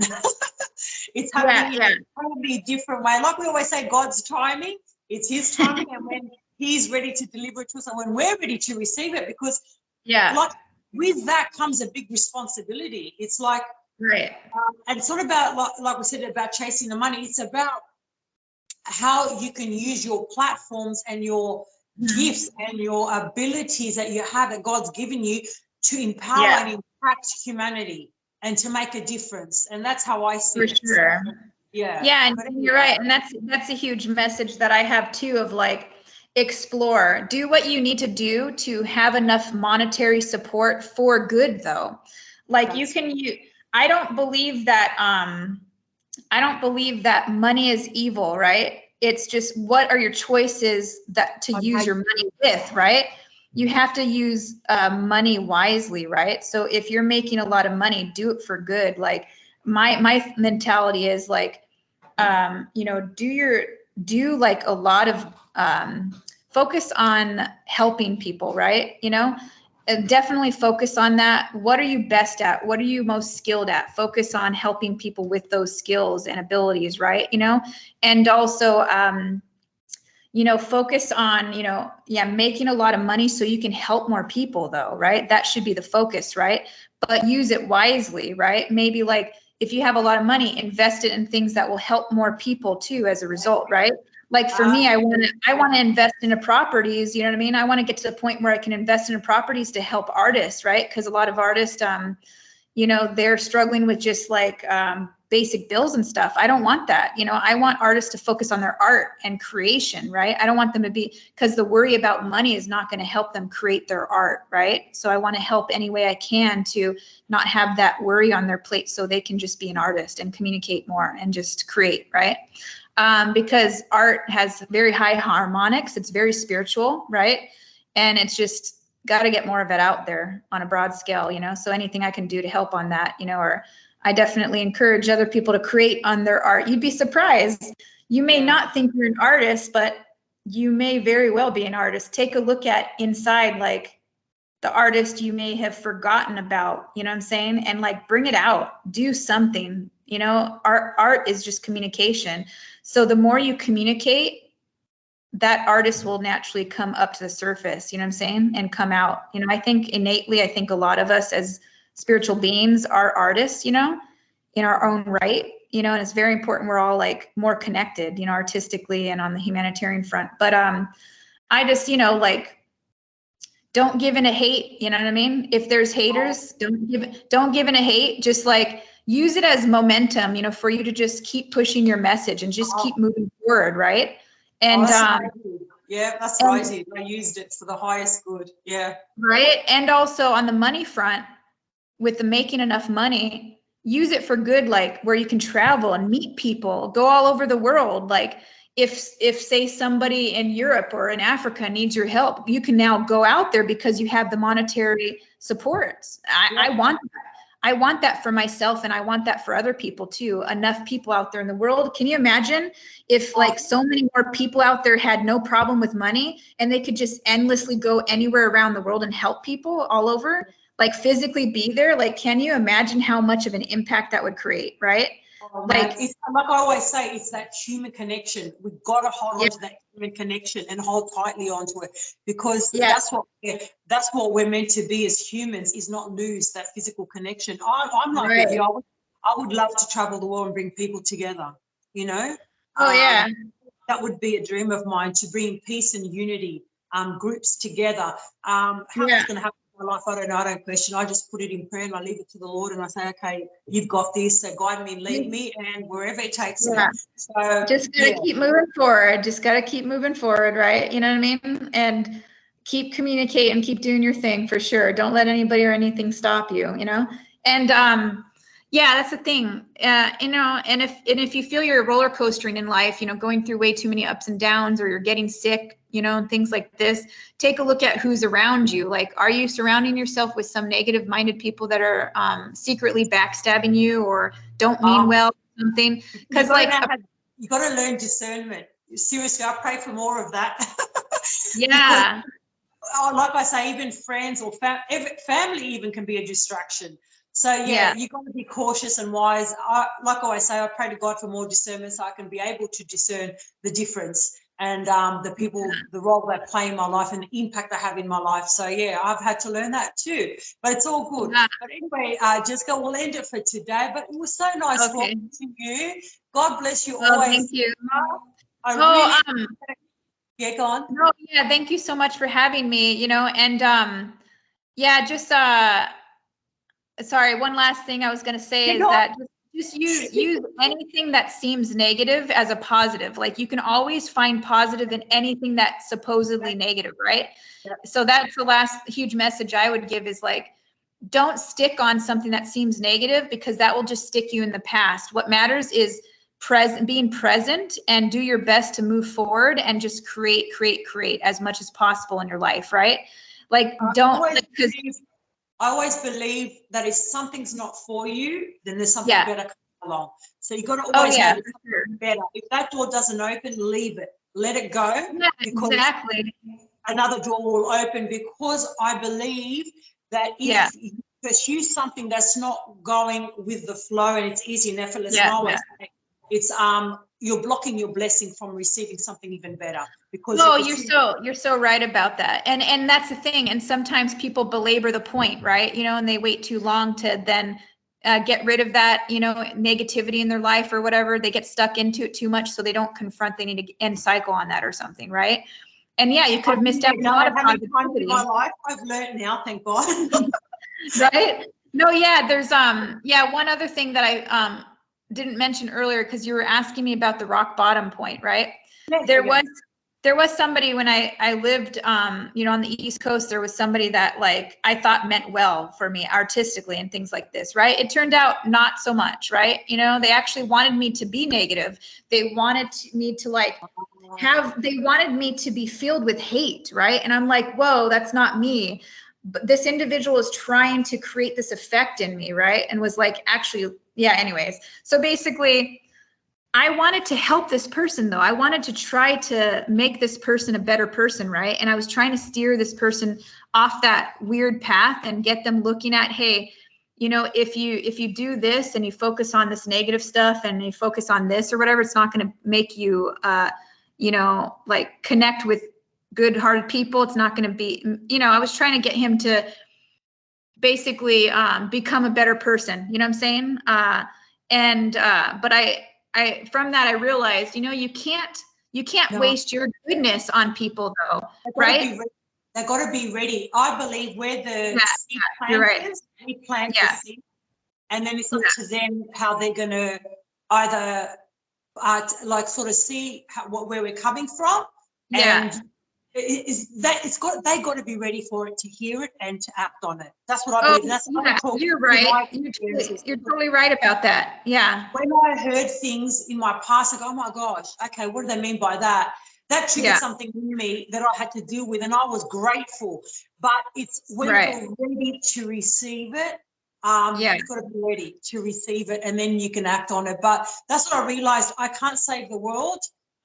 It's happening in a totally different way. Like we always say, God's timing, it's his timing. And when he's ready to deliver it to us and when we're ready to receive it, because with that comes a big responsibility. It's and it's not about, like we said, about chasing the money. It's about how you can use your platforms and your gifts and your abilities that you have, that God's given you, to empower and impact humanity and to make a difference. And that's how I see it. Sure. And you're right. And that's a huge message that I have too, of explore, do what you need to do to have enough monetary support for good, though. I don't believe that money is evil, right? It's just, what are your choices to use your money with, right? You have to use money wisely, right? So if you're making a lot of money, do it for good. My mentality is do a lot of focus on helping people, right? And definitely focus on that. What are you best at? What are you most skilled at? Focus on helping people with those skills and abilities, right? And also, focus on, making a lot of money so you can help more people, though, right? That should be the focus, right? But use it wisely, right? Maybe if you have a lot of money, invest it in things that will help more people too as a result, right? For me, I want to invest into properties, you know what I mean? I want to get to the point where I can invest into properties to help artists, right? Because a lot of artists, they're struggling with just basic bills and stuff. I don't want that. I want artists to focus on their art and creation, right? I don't want them to because the worry about money is not going to help them create their art, right? So I want to help any way I can to not have that worry on their plate, so they can just be an artist and communicate more and just create, right? Because art has very high harmonics. It's very spiritual, right? And it's just got to get more of it out there on a broad scale, so anything I can do to help on that, or I definitely encourage other people to create on their art. You'd be surprised. You may not think you're an artist, but you may very well be an artist. Take a look at inside, the artist you may have forgotten about, you know what I'm saying? And like, bring it out, do something, you know, art is just communication. So the more you communicate, that artist will naturally come up to the surface, you know what I'm saying? And come out, you know, I think innately, I think a lot of us as spiritual beings are artists, you know, in our own right, you know, and it's very important. We're all like more connected, you know, artistically and on the humanitarian front. But I just, you know, like, don't give in a hate, you know what I mean? If there's haters, don't give in a hate, just like use it as momentum, you know, for you to just keep pushing your message and just keep moving forward, right? And yeah, that's right. I used it for the highest good. Yeah. Right. And also on the money front, with the making enough money, use it for good, like where you can travel and meet people, go all over the world. Like if say somebody in Europe or in Africa needs your help, you can now go out there because you have the monetary supports. I want that for myself, and I want that for other people too. Enough people out there in the world. Can you imagine if like so many more people out there had no problem with money and they could just endlessly go anywhere around the world and help people all over, like physically be there? Like, can you imagine how much of an impact that would create, right? Like, it's like I always say, it's that human connection. We've got to hold on to that human connection and hold tightly onto it, because that's what we're meant to be as humans, is not lose that physical connection. I'm like with you. I would love to travel the world and bring people together, you know. That would be a dream of mine, to bring peace and unity, groups together. How it's going to happen in my life, I don't know. I don't question. I just put it in prayer and I leave it to the Lord, and I say, okay, you've got this, so guide me and lead me, and wherever it takes me. So just gotta keep moving forward. Just gotta keep moving forward, right? You know what I mean? And keep communicating, keep doing your thing for sure. Don't let anybody or anything stop you, you know? And yeah, that's the thing. You know, and if you feel you're roller coastering in life, you know, going through way too many ups and downs, or you're getting sick, you know, and things like this, take a look at who's around you. Like, are you surrounding yourself with some negative minded people that are secretly backstabbing you or don't mean well, something? Because like, you got to learn discernment. Seriously, I pray for more of that. Yeah. Because, like I say, even friends or family even can be a distraction. So you got to be cautious and wise. Like I always say, I pray to God for more discernment, so I can be able to discern the difference and the people, the role they play in my life and the impact they have in my life. So yeah, I've had to learn that too, but it's all good. But anyway, Jessica, we'll end it for today, but it was so nice talking to you. God bless you always. Thank you. Yeah, go on. No, yeah, thank you so much for having me, you know, and yeah, just sorry, one last thing I was going to say is that just use anything that seems negative as a positive. Like, you can always find positive in anything that's supposedly negative, right? So that's the last huge message I would give, is like, don't stick on something that seems negative, because that will just stick you in the past. What matters is being present, and do your best to move forward and just create as much as possible in your life, right? Like, I always believe that if something's not for you, then there's something better coming along. So you got to always know there's something better. If that door doesn't open, leave it. Let it go. Yeah, exactly. Another door will open, because I believe that if you pursue something that's not going with the flow and it's easy and effortless, it's you're blocking your blessing from receiving something even better. Because you're so right about that. And that's the thing. And sometimes people belabor the point, right? You know, and they wait too long to then get rid of that, you know, negativity in their life or whatever. They get stuck into it too much, so they don't confront. They need to end cycle on that or something, right? And yeah, you could have missed out on a lot of positivity in my life. I've learned now, thank God. Right? No, yeah, there's one other thing that I didn't mention earlier, because you were asking me about the rock bottom point, right? There was somebody when I lived, you know, on the East Coast. There was somebody that, like, I thought meant well for me artistically and things like this, right? It turned out not so much, right? You know, they actually wanted me to be negative. They wanted me to they wanted me to be filled with hate, right? And I'm like, whoa, that's not me. But this individual is trying to create this effect in me, right? And was like, actually, yeah, anyways. So basically, I wanted to help this person though. I wanted to try to make this person a better person, right? And I was trying to steer this person off that weird path and get them looking at, hey, you know, if you do this and you focus on this negative stuff and you focus on this or whatever, it's not going to make you, you know, like connect with good-hearted people. It's not going to be, you know, I was trying to get him to basically become a better person. You know what I'm saying? But I from that I realized, you know, you can't No. waste your goodness on people though, They've right? They've got to be ready. I believe we're the seed you're right. planters. We plant Yeah. the seed, and then it's up to them how they're going to either like sort of see where we're coming from, and they got to be ready for it, to hear it and to act on it. That's what I believe. That's what I talk. You're right. You're totally right about that. Yeah. When I heard things in my past, I go, oh my gosh, okay, what do they mean by that? That triggered something in me that I had to deal with, and I was grateful. But it's when you're ready to receive it, you've got to be ready to receive it, and then you can act on it. But that's what I realized. I can't save the world.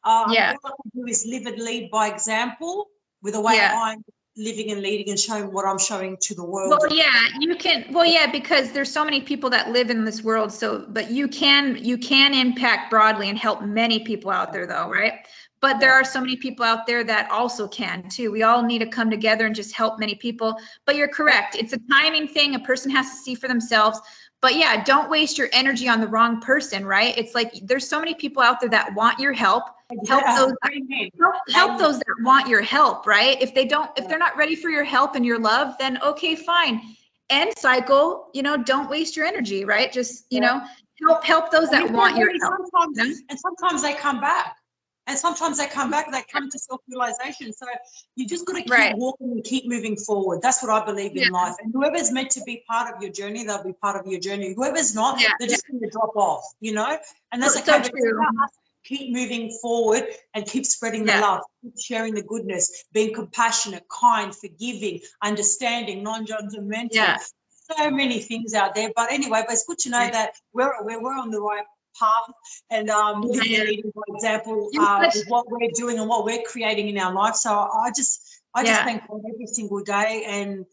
All I can do is live and lead by example with the way I'm living and leading and showing what I'm showing to the world. Well, yeah, you can. Well, yeah, because there's so many people that live in this world. So, but you can impact broadly and help many people out there, though, right? But there are so many people out there that also can too. We all need to come together and just help many people. But you're correct. It's a timing thing. A person has to see for themselves. But yeah, don't waste your energy on the wrong person, right? It's like there's so many people out there that want your help. Help those that want your help, right? If they're not ready for your help and your love, then okay, fine. End cycle, you know, don't waste your energy, right? Just, you know, help those that want your help. And sometimes they come back. And sometimes they come back, they come to self-realization. So you just got to keep walking and keep moving forward. That's what I believe in life. And whoever's meant to be part of your journey, they'll be part of your journey. Whoever's not, they're just going to drop off, you know? And that's okay. So true. Keep moving forward and keep spreading the love, keep sharing the goodness, being compassionate, kind, forgiving, understanding, non-judgmental. So many things out there. But anyway, but it's good to know that we're on the right path, and leading by example with what we're doing and what we're creating in our life. So I just thank God every single day, and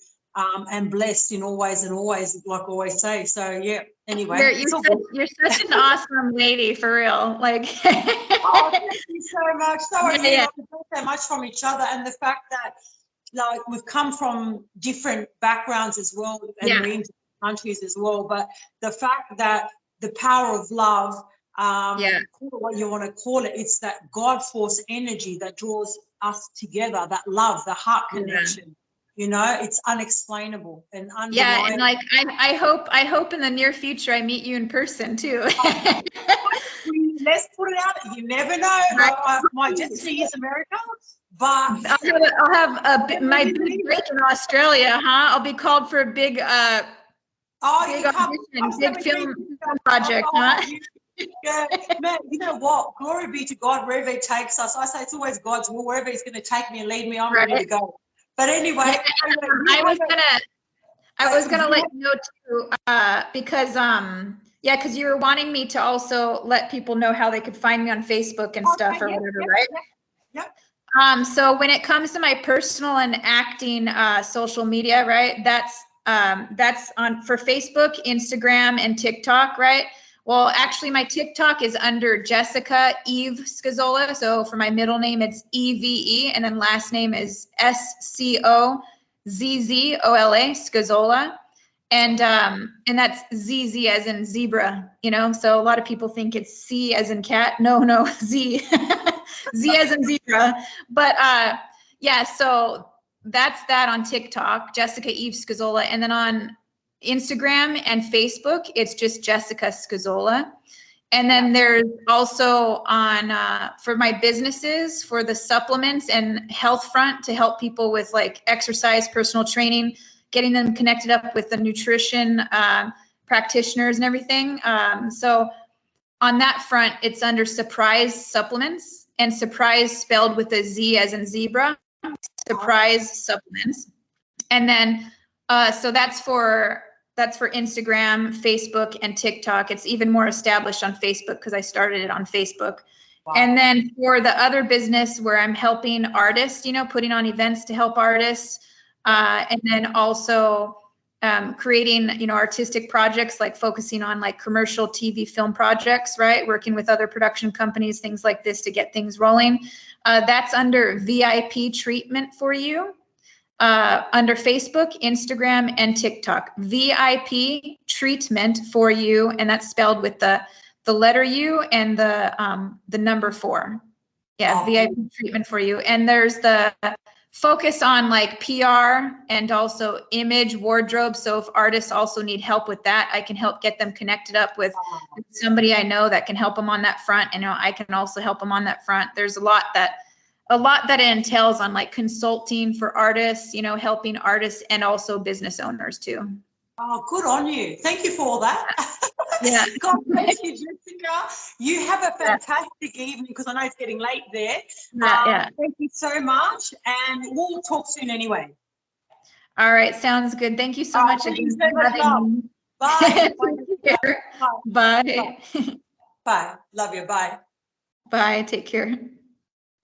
blessed in all ways and always, like I always say. So yeah. Anyway, you're such an awesome lady, for real. Like, oh, thank you so much. So we learn so much from each other, and the fact that like we've come from different backgrounds as well, and we're in different countries as well. But the fact that the power of love, call it what you want to call it, it's that God force energy that draws us together, that love, the heart connection. You know, it's unexplainable and undeniable. Yeah, and like I hope in the near future I meet you in person too. Let's put it out. You never know. I might just see you in America, but I'll have my big break in Australia, huh? I'll be called for a big big audition, big film project, huh? Yeah, man, you know what? Glory be to God wherever He takes us. I say it's always God's will. Wherever He's going to take me and lead me, I'm ready to go. But anyway, I was gonna let you know too, because because you were wanting me to also let people know how they could find me on Facebook and stuff or whatever, right? Yeah. So when it comes to my personal and acting social media, right? That's on for Facebook, Instagram, and TikTok, right? Well, actually, my TikTok is under Jessica Eve Scozzola. So for my middle name, it's EVE, and then last name is SCOZZOLA, Scozzola, and that's ZZ as in zebra. You know, so a lot of people think it's C as in cat. No, Z, Z as in zebra. But so that's that on TikTok, Jessica Eve Scozzola, and then on Instagram and Facebook, it's just Jessica Scozzola. And then there's also on for my businesses, for the supplements and health front, to help people with like exercise, personal training, getting them connected up with the nutrition practitioners and everything. So on that front, it's under Surprize Supplements, and Surprise spelled with a Z as in zebra, Surprize Supplements. And then so that's for That's for Instagram, Facebook, and TikTok. It's even more established on Facebook because I started it on Facebook. Wow. And then for the other business where I'm helping artists, you know, putting on events to help artists, and then also creating, you know, artistic projects, like focusing on like commercial TV film projects, right? Working with other production companies, things like this to get things rolling. That's under VIP treatment for you. Under Facebook, Instagram, and TikTok. VIP treatment for you, and that's spelled with the letter U and the number 4. Yeah, VIP treatment for you. And there's the focus on like PR and also image, wardrobe. So if artists also need help with that, I can help get them connected up with somebody I know that can help them on that front. And I can also help them on that front. There's a lot that it entails on like consulting for artists, you know, helping artists and also business owners too. Oh, good on you. Thank you for all that. Yeah. God bless you, Jessica. You have a fantastic evening because I know it's getting late there. Yeah. Thank you so much. And we'll talk soon anyway. All right. Sounds good. Thank you so much again. So much love. Bye. Bye. Bye. Love you. Bye. Bye. Take care.